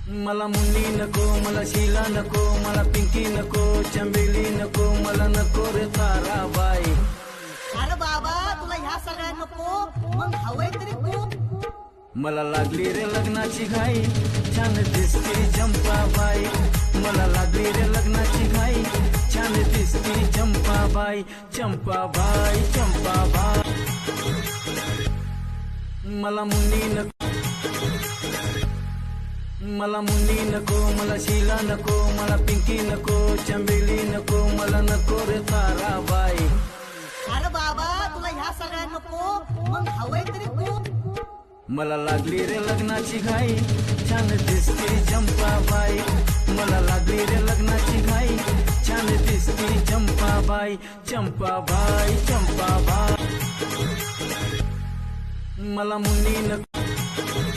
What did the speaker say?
मला मुन्नी नको, मला शीला नको, मला पिंकी नको, चंबेली नको, मला नको रे ताराबाई. अरे बाबा तुला ह्या सगळ्या नको, मग हवंय तरी खूप. मला लागली रे लग्नाची घाई, छान दिसती चंपाबाई. मला लागली रे लग्नाची घाई, छान दिसती चंपाबाई. चंपाबाई चंपाबाई. मला मुन्नी नको, मला मुन्नी नको, मला शीला नको, मला पिंकी नको, चंबेली नको, मला नको रे ताराबाई. अरे बाबा तुला ह्या सगळ्या नको, मग हवंय तरी खूप. मला लागली रे लग्नाची घाई, छान दिसती चंपाबाई. मला लागली रे लग्नाची घाई, छान दिसती चंपाबाई. चंपाबाई चंपाबाई. मला मुन्नी नको,